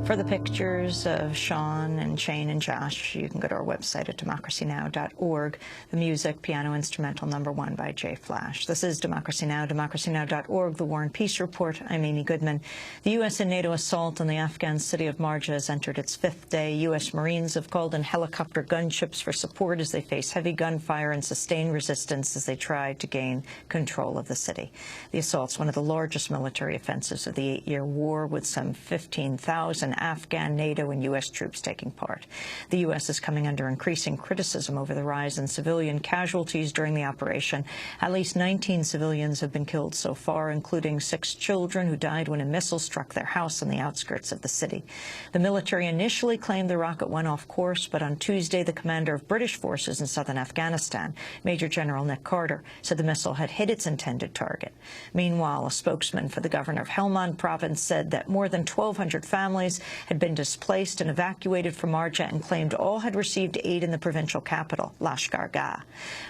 For the pictures of Sean and Shane and Josh, you can go to our website at democracynow.org. The music, piano instrumental #1 by Jay Flash. This is Democracy Now!, democracynow.org, the War and Peace Report. I'm Amy Goodman. The U.S. and NATO assault on the Afghan city of Marja has entered its 5th day. U.S. Marines have called in helicopter gunships for support as they face heavy gunfire and sustained resistance as they try to gain control of the city. The assault's one of the largest military offensives of the 8-year war, with some 15,000 Afghan, NATO, and U.S. troops taking part. The U.S. is coming under increasing criticism over the rise in civilian casualties during the operation. At least 19 civilians have been killed so far, including 6 children who died when a missile struck their house on the outskirts of the city. The military initially claimed the rocket went off course, but on Tuesday, the commander of British forces in southern Afghanistan, Major General Nick Carter, said the missile had hit its intended target. Meanwhile, a spokesman for the governor of Helmand province said that more than 1,200 families had been displaced and evacuated from Marja and claimed all had received aid in the provincial capital, Lashkar Gah.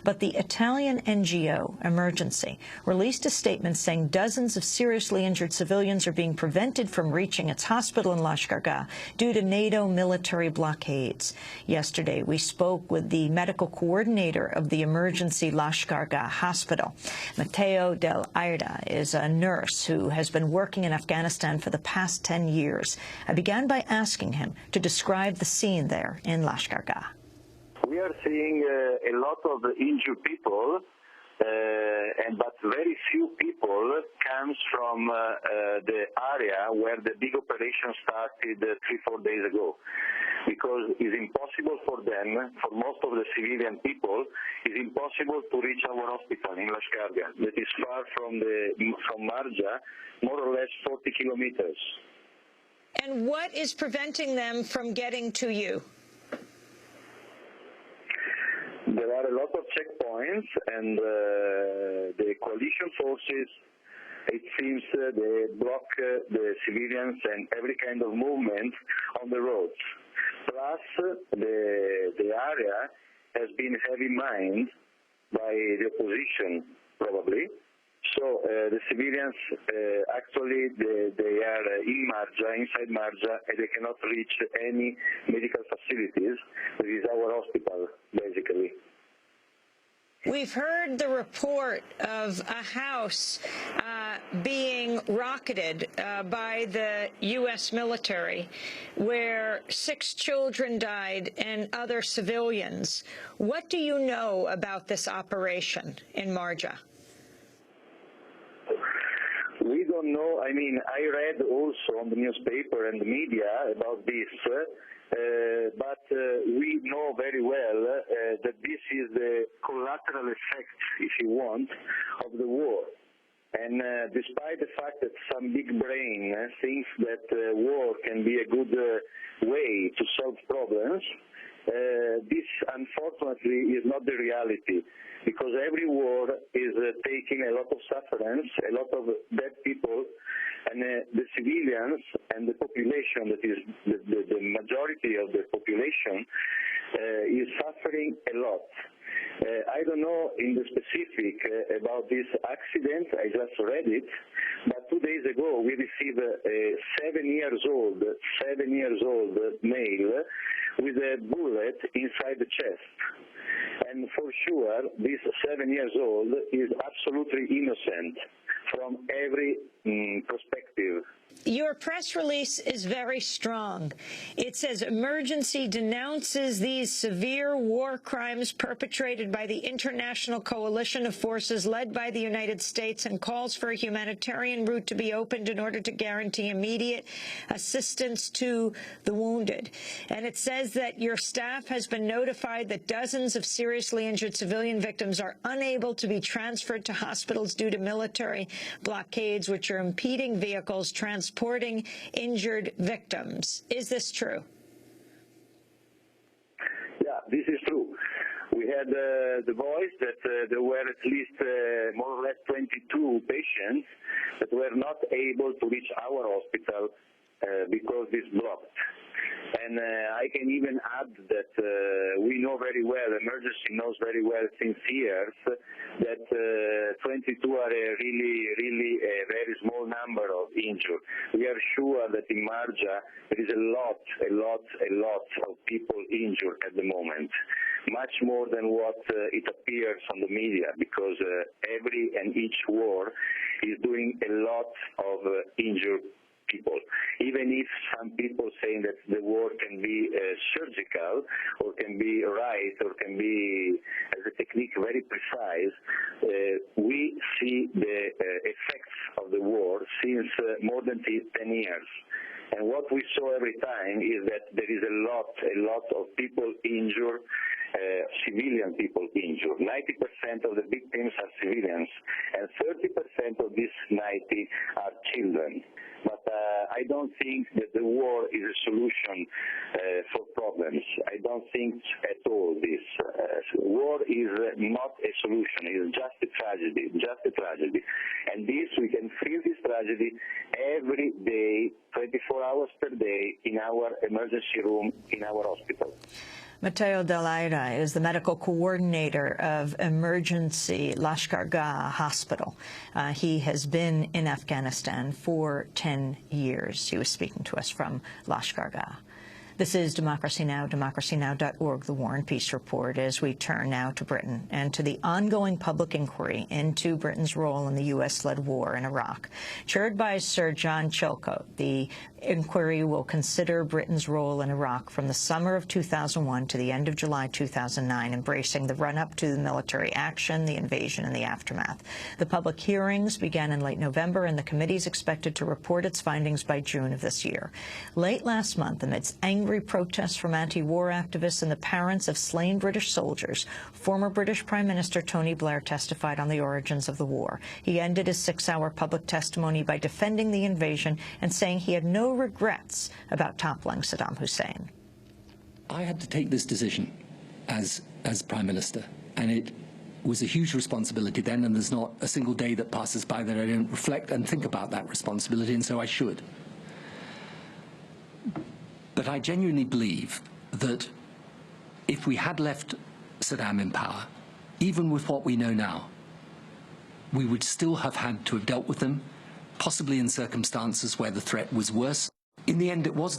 But the Italian NGO Emergency released a statement saying dozens of seriously injured civilians are being prevented from reaching its hospital in Lashkar Gah due to NATO military blockades. Yesterday, we spoke with the medical coordinator of the emergency Lashkar Gah hospital. Matteo Del Aida is a nurse who has been working in Afghanistan for the past 10 years. I began by asking him to describe the scene there in Lashkar Gah. We are seeing a lot of injured people, but very few people comes from the area where the big operation started 3-4 days ago, because it's impossible for them, for most of the civilian people, it's impossible to reach our hospital in Lashkar Gah. That is far from Marja, more or less 40 kilometers. And what is preventing them from getting to you? There are a lot of checkpoints, and the coalition forces, it seems, they block the civilians and every kind of movement on the roads. Plus, the area has been heavy mined by the opposition, probably. So the civilians, actually, they are in Marja, inside Marja, and they cannot reach any medical facilities. This is our hospital, basically. We've heard the report of a house being rocketed by the U.S. military, where 6 children died and other civilians. What do you know about this operation in Marja? We don't know. I mean, I read also on the newspaper and the media about this, but we know very well that this is the collateral effect, if you want, of the war. And despite the fact that some big brain thinks that war can be a good way to solve problems, this unfortunately is not the reality, because every war is taking a lot of sufferance, a lot of dead people, and the civilians and the population, that is the majority of the population, is suffering a lot. I don't know in the specific about this accident. I just read it, but 2 days ago we received a 7-year-old male with a bullet inside the chest. And for sure, this 7-year-old is absolutely innocent from every perspective. Your press release is very strong. It says emergency denounces these severe war crimes perpetrated by the international coalition of forces led by the United States and calls for a humanitarian route to be opened in order to guarantee immediate assistance to the wounded. And it says that your staff has been notified that dozens of seriously injured civilian victims are unable to be transferred to hospitals due to military blockades, which are impeding vehicles transporting injured victims. Is this true? Yeah, this is true. We had the voice that there were at least more or less 22 patients that were not able to reach our hospital because it's blocked. And I can even add that we know very well, emergency knows very well since years, that 22 are really a very small number of injured. We are sure that in Marja there is a lot of people injured at the moment, much more than what it appears on the media, because every and each war is doing a lot of injured people. Even if some people saying that the war can be surgical or can be right or can be as a technique very precise, we see the effects of the war since more than 10 years. And what we saw every time is that there is a lot of people injured, civilian people injured. 90% of the victims are civilians, and 30% of these 90 are children. But I don't think that the war is a solution for problems. I don't think at all this. War is not a solution. It is just a tragedy. And this, we can feel this tragedy every day, 24 hours per day, in our emergency room, in our hospital. Matteo Dell'Aira is the medical coordinator of emergency Lashkar Gah Hospital. He has been in Afghanistan for 10 years. He was speaking to us from Lashkar Gah. This is Democracy Now!, democracynow.org, the War and Peace Report, as we turn now to Britain and to the ongoing public inquiry into Britain's role in the U.S.-led war in Iraq. Chaired by Sir John Chilcot, the inquiry will consider Britain's role in Iraq from the summer of 2001 to the end of July 2009, embracing the run-up to the military action, the invasion, and the aftermath. The public hearings began in late November, and the committee is expected to report its findings by June of this year. Late last month, amidst angry protests from anti-war activists and the parents of slain British soldiers, former British Prime Minister Tony Blair testified on the origins of the war. He ended his 6-hour public testimony by defending the invasion and saying he had no regrets about toppling Saddam Hussein. I had to take this decision as Prime Minister, and it was a huge responsibility then, and there's not a single day that passes by that I don't reflect and think about that responsibility, and so I should. But I genuinely believe that if we had left Saddam in power, even with what we know now, we would still have had to have dealt with them, possibly in circumstances where the threat was worse. In the end, it was